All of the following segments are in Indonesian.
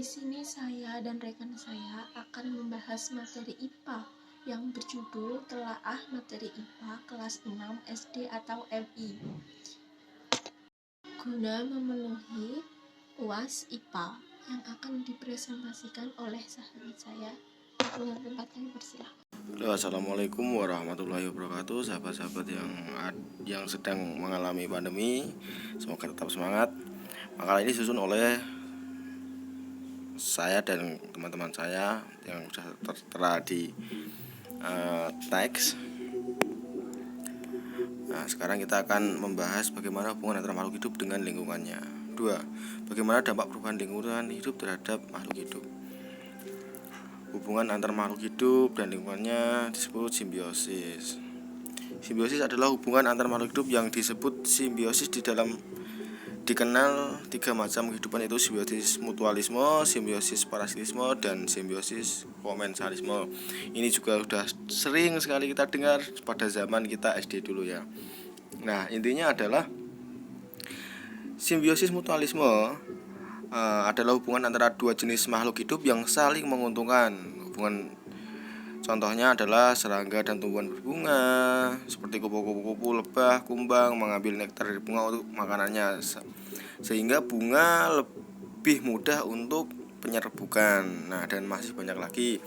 Di sini saya dan rekan saya akan membahas materi IPA yang berjudul Telaah Materi IPA kelas 6 SD atau MI. Guna memenuhi UAS IPA yang akan dipresentasikan oleh sahabat saya. Dengan tempat kami persilahkan. Assalamualaikum warahmatullahi wabarakatuh, sahabat-sahabat yang sedang mengalami pandemi, semoga tetap semangat. Makalah ini disusun oleh saya dan teman-teman saya yang sudah tertera di teks. Nah, sekarang kita akan membahas bagaimana hubungan antara makhluk hidup dengan lingkungannya. 2. Bagaimana dampak perubahan lingkungan hidup terhadap makhluk hidup. Hubungan antar makhluk hidup dan lingkungannya disebut simbiosis. Simbiosis adalah hubungan antar makhluk hidup yang disebut simbiosis dikenal 3 macam kehidupan, yaitu simbiosis mutualisme, simbiosis parasitisme, dan simbiosis komensalisme. Ini juga sudah sering sekali kita dengar pada zaman kita SD dulu ya. Nah, intinya adalah simbiosis mutualisme adalah hubungan antara dua jenis makhluk hidup yang saling menguntungkan. Contohnya adalah serangga dan tumbuhan berbunga seperti kupu-kupu, lebah, kumbang mengambil nektar dari bunga untuk makanannya, sehingga bunga lebih mudah untuk penyerbukan. Nah, dan masih banyak lagi.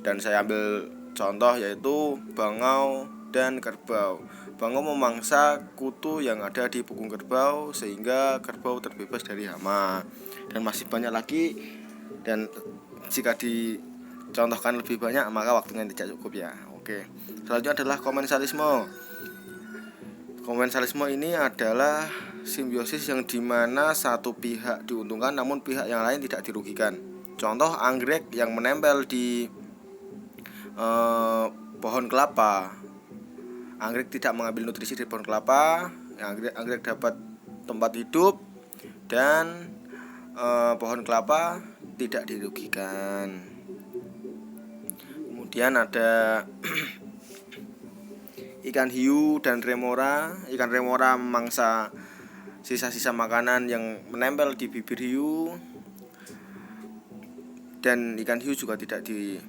Dan saya ambil contoh yaitu bangau dan kerbau. Bangau memangsa kutu yang ada di punggung kerbau sehingga kerbau terbebas dari hama. Dan masih banyak lagi, dan jika dicontohkan lebih banyak maka waktunya tidak cukup ya. Oke. Selanjutnya adalah komensalisme. Komensalisme ini adalah simbiosis yang dimana satu pihak diuntungkan namun pihak yang lain tidak dirugikan. Contoh anggrek yang menempel di pohon kelapa. Anggrek tidak mengambil nutrisi dari pohon kelapa, anggrek dapat tempat hidup, dan pohon kelapa tidak dirugikan. Kemudian ada ikan hiu dan remora. Ikan remora memangsa sisa-sisa makanan yang menempel di bibir hiu, dan ikan hiu juga tidak dirugikan.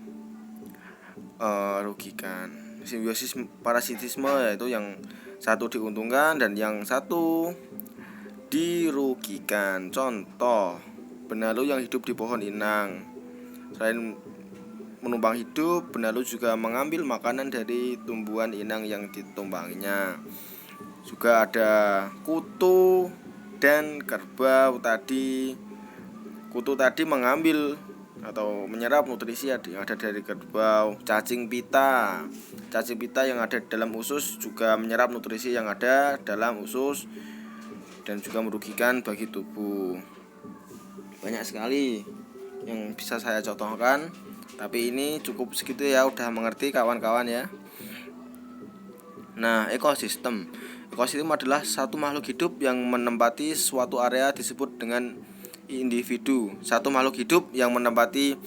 Simbiosis parasitisme yaitu yang satu diuntungkan dan yang satu dirugikan. Contoh, benalu yang hidup di pohon inang. Selain menumpang hidup, benalu juga mengambil makanan dari tumbuhan inang yang ditumpanginya. Juga ada kutu dan kerbau tadi. Kutu tadi mengambil atau menyerap nutrisi yang ada dari kerbau. Cacing pita yang ada dalam usus juga menyerap nutrisi yang ada dalam usus dan juga merugikan bagi tubuh. Banyak sekali yang bisa saya contohkan, tapi ini cukup segitu ya, udah mengerti kawan-kawan ya. Nah, ekosistem adalah satu makhluk hidup yang menempati suatu area disebut dengan individu. Satu makhluk hidup yang menempati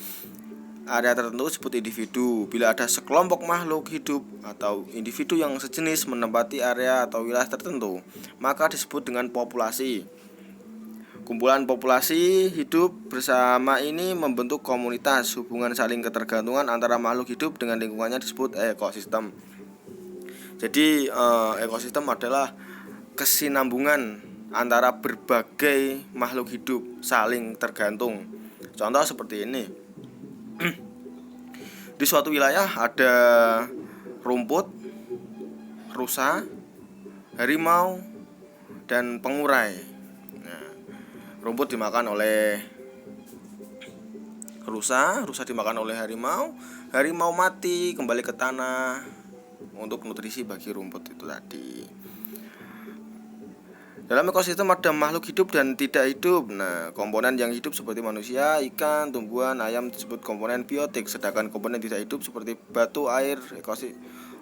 area tertentu disebut individu. Bila ada sekelompok makhluk hidup atau individu yang sejenis menempati area atau wilayah tertentu, maka disebut dengan populasi. Kumpulan populasi hidup bersama ini membentuk komunitas. Hubungan saling ketergantungan antara makhluk hidup dengan lingkungannya disebut ekosistem. Jadi ekosistem adalah kesinambungan antara berbagai makhluk hidup saling tergantung. Contoh seperti ini. Di suatu wilayah ada rumput, rusa, harimau, dan pengurai. Nah, rumput dimakan oleh rusa dimakan oleh harimau, harimau mati kembali ke tanah untuk nutrisi bagi rumput itu tadi. Dalam ekosistem ada makhluk hidup dan tidak hidup. Nah, komponen yang hidup seperti manusia, ikan, tumbuhan, ayam disebut komponen biotik, sedangkan komponen tidak hidup seperti batu, air,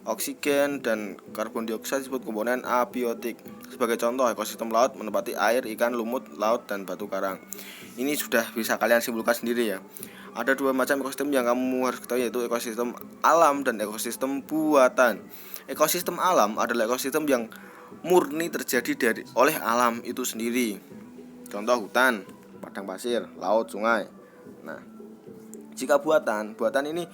oksigen, dan karbon dioksida disebut komponen abiotik. Sebagai contoh, ekosistem laut menempati air, ikan, lumut laut, dan batu karang. Ini sudah bisa kalian simpulkan sendiri ya. Ada 2 macam ekosistem yang kamu harus ketahui, yaitu ekosistem alam dan ekosistem buatan. Ekosistem alam adalah ekosistem yang murni terjadi oleh alam itu sendiri. Contoh hutan, padang pasir, laut, sungai. Nah, jika buatan ini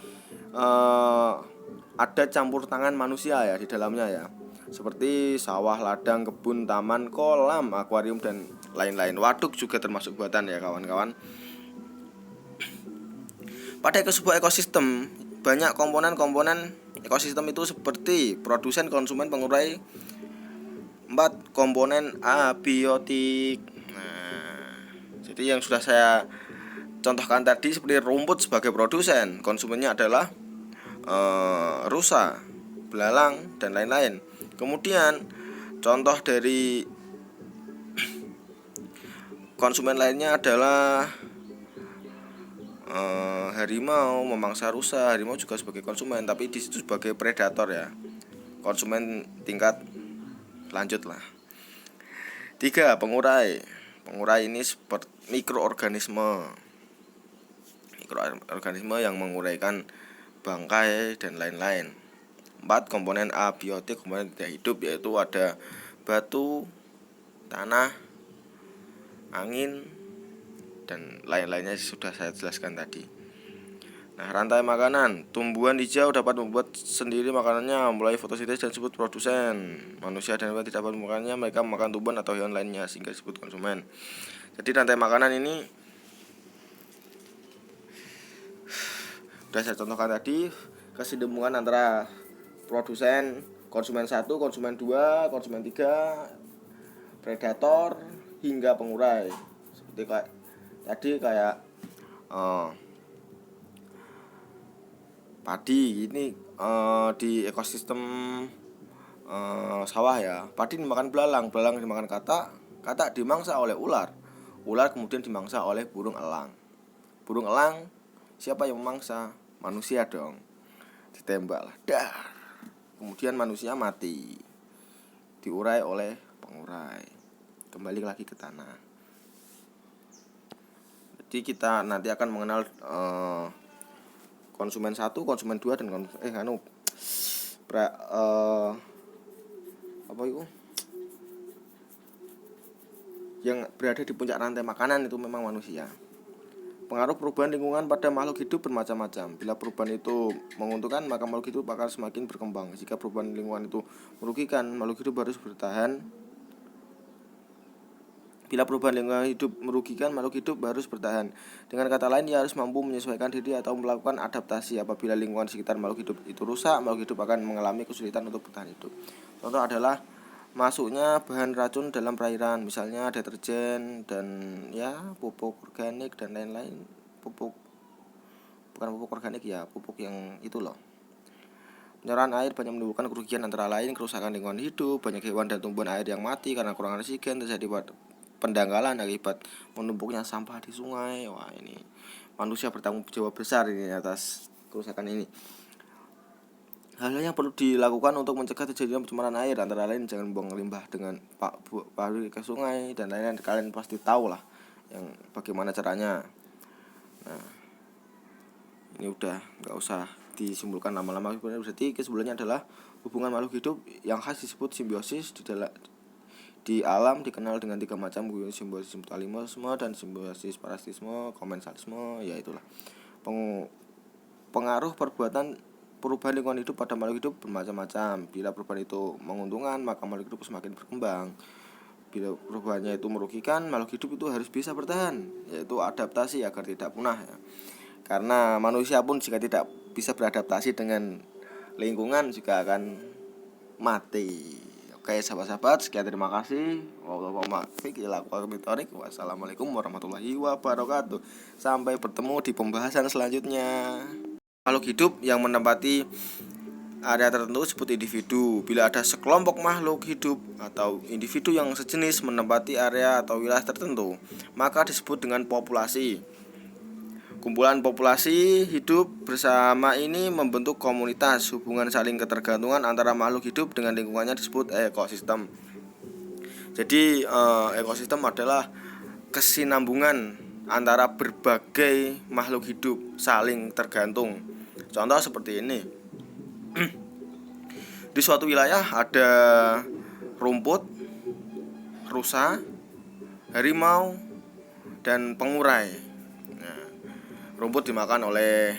ada campur tangan manusia ya di dalamnya ya, seperti sawah, ladang, kebun, taman, kolam, akuarium dan lain-lain. Waduk juga termasuk buatan ya kawan-kawan. Pada sebuah ekosistem banyak komponen ekosistem itu seperti produsen, konsumen, pengurai. 4. Komponen abiotik. Nah, jadi yang sudah saya contohkan tadi seperti rumput sebagai produsen, konsumennya adalah rusa, belalang dan lain-lain. Kemudian contoh dari konsumen lainnya adalah harimau memangsa rusa. Harimau juga sebagai konsumen, tapi di situ sebagai predator ya. Konsumen tingkat lanjut lah. 3. Pengurai. Pengurai ini seperti mikroorganisme yang menguraikan bangkai dan lain-lain. 4. Komponen abiotik, komponen tidak hidup, yaitu ada batu, tanah, angin, dan lain-lainnya sudah saya jelaskan tadi. Nah, rantai makanan. Tumbuhan hijau dapat membuat sendiri makanannya, mulai fotosintesis dan disebut produsen. Manusia dan hewan tidak dapat memakannya, mereka memakan tumbuhan atau hewan lainnya sehingga disebut konsumen. Jadi rantai makanan ini sudah saya contohkan tadi, kesinambungan antara produsen, konsumen 1, konsumen 2, konsumen 3, predator hingga pengurai. Seperti kayak padi ini di ekosistem sawah ya. Padi dimakan belalang dimakan katak dimangsa oleh ular kemudian dimangsa oleh burung elang. Siapa yang memangsa? Manusia dong. Ditembak lah, dar. Kemudian manusia mati, diurai oleh pengurai, kembali lagi ke tanah. Jadi kita nanti akan mengenal konsumen 1, konsumen 2 dan yang berada di puncak rantai makanan itu memang manusia. Pengaruh perubahan lingkungan pada makhluk hidup bermacam-macam. Bila perubahan itu menguntungkan, maka makhluk hidup akan semakin berkembang. Jika perubahan lingkungan itu merugikan, makhluk hidup harus bertahan. Dengan kata lain, ia harus mampu menyesuaikan diri atau melakukan adaptasi. Apabila lingkungan sekitar makhluk hidup itu rusak, makhluk hidup akan mengalami kesulitan untuk bertahan hidup. Contoh adalah masuknya bahan racun dalam perairan, misalnya deterjen dan ya pupuk organik dan lain-lain. Pupuk yang itu loh. Penyerahan air banyak menimbulkan kerugian, antara lain kerusakan lingkungan hidup, banyak hewan dan tumbuhan air yang mati karena kurang oksigen, terjadi pendangkalan akibat menumpuknya sampah di sungai. Wah, ini manusia bertanggung jawab besar ini atas kerusakan ini. Hal yang perlu dilakukan untuk mencegah terjadinya pencemaran air antara lain jangan buang limbah dengan pabrik ke sungai dan lain-lain. Kalian pasti tahu lah yang bagaimana caranya. Nah, ini udah nggak usah disimpulkan lama-lama. Jadi kesimpulannya adalah hubungan makhluk hidup yang khas disebut simbiosis di alam dikenal dengan 3 macam, simbiosis mutualisme dan simbiosis parasitisme, komensalisme, ya itulah. Pengaruh perubahan lingkungan hidup pada makhluk hidup bermacam-macam. Bila perubahan itu menguntungkan, maka makhluk hidup semakin berkembang. Bila perubahannya itu merugikan, makhluk hidup itu harus bisa bertahan, yaitu adaptasi agar tidak punah ya. Karena manusia pun jika tidak bisa beradaptasi dengan lingkungan juga akan mati. Oke sahabat-sahabat, sekian, terima kasih. Wassalamualaikum warahmatullahi wabarakatuh. Sampai bertemu di pembahasan selanjutnya. Makhluk hidup yang menempati area tertentu disebut individu. Bila ada sekelompok makhluk hidup atau individu yang sejenis menempati area atau wilayah tertentu, maka disebut dengan populasi. Kumpulan populasi hidup bersama ini membentuk komunitas. Hubungan saling ketergantungan antara makhluk hidup dengan lingkungannya disebut ekosistem. Jadi ekosistem adalah kesinambungan antara berbagai makhluk hidup saling tergantung. Contoh seperti ini. Di suatu wilayah ada rumput, rusa, harimau, dan pengurai. Nah, rumput dimakan oleh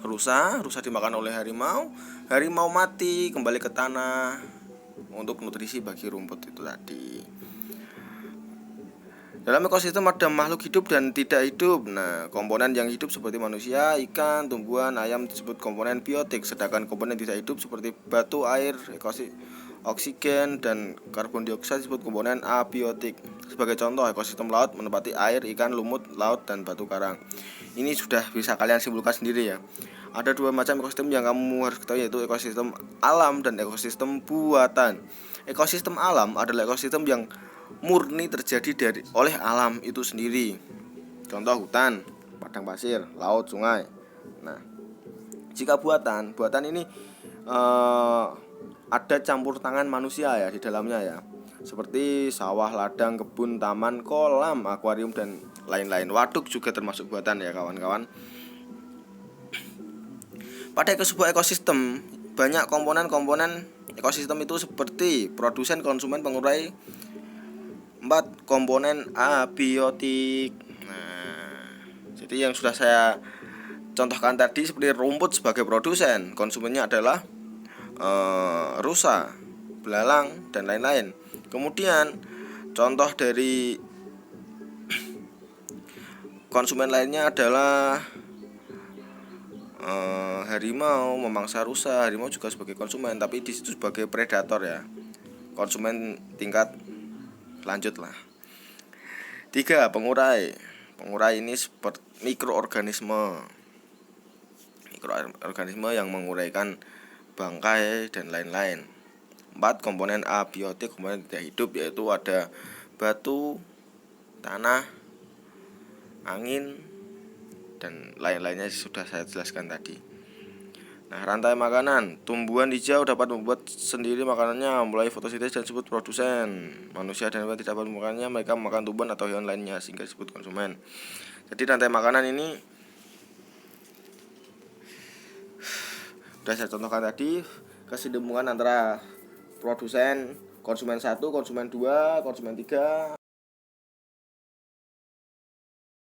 rusa dimakan oleh harimau, harimau mati kembali ke tanah untuk nutrisi bagi rumput itu tadi. Dalam ekosistem ada makhluk hidup dan tidak hidup. Nah, komponen yang hidup seperti manusia, ikan, tumbuhan, ayam disebut komponen biotik, sedangkan komponen tidak hidup seperti batu, air, oksigen, dan karbon dioksida disebut komponen abiotik. Sebagai contoh, ekosistem laut menempati air, ikan, lumut laut, dan batu karang. Ini sudah bisa kalian simpulkan sendiri ya. Ada dua macam ekosistem yang kamu harus ketahui, yaitu ekosistem alam dan ekosistem buatan. Ekosistem alam adalah ekosistem yang murni terjadi oleh alam itu sendiri. Contoh hutan, padang pasir, laut, sungai. Nah, jika buatan ini ada campur tangan manusia ya di dalamnya ya. Seperti sawah, ladang, kebun, taman, kolam, akuarium, dan lain-lain. Waduk juga termasuk buatan ya kawan-kawan. Pada sebuah ekosistem banyak komponen ekosistem itu seperti produsen, konsumen, pengurai. 4. Komponen abiotik. Nah, jadi yang sudah saya contohkan tadi seperti rumput sebagai produsen, konsumennya adalah rusa, belalang, dan lain-lain. Kemudian contoh dari konsumen lainnya adalah harimau memangsa rusa. Harimau juga sebagai konsumen, tapi di situ sebagai predator ya. Konsumen tingkat lanjut lah. 3. Pengurai. Pengurai ini seperti mikroorganisme yang menguraikan bangkai dan lain-lain. 4. Komponen abiotik, komponen tidak hidup, yaitu ada batu, tanah, angin, dan lain-lainnya sudah saya jelaskan tadi. Nah, rantai makanan. Tumbuhan hijau dapat membuat sendiri makanannya, mulai fotosintesis dan disebut produsen. Manusia dan hewan tidak dapat memakannya, mereka memakan tumbuhan atau hewan lainnya sehingga disebut konsumen. Jadi rantai makanan ini sudah saya contohkan tadi, kesinambungan antara produsen, konsumen 1, konsumen 2, konsumen 3,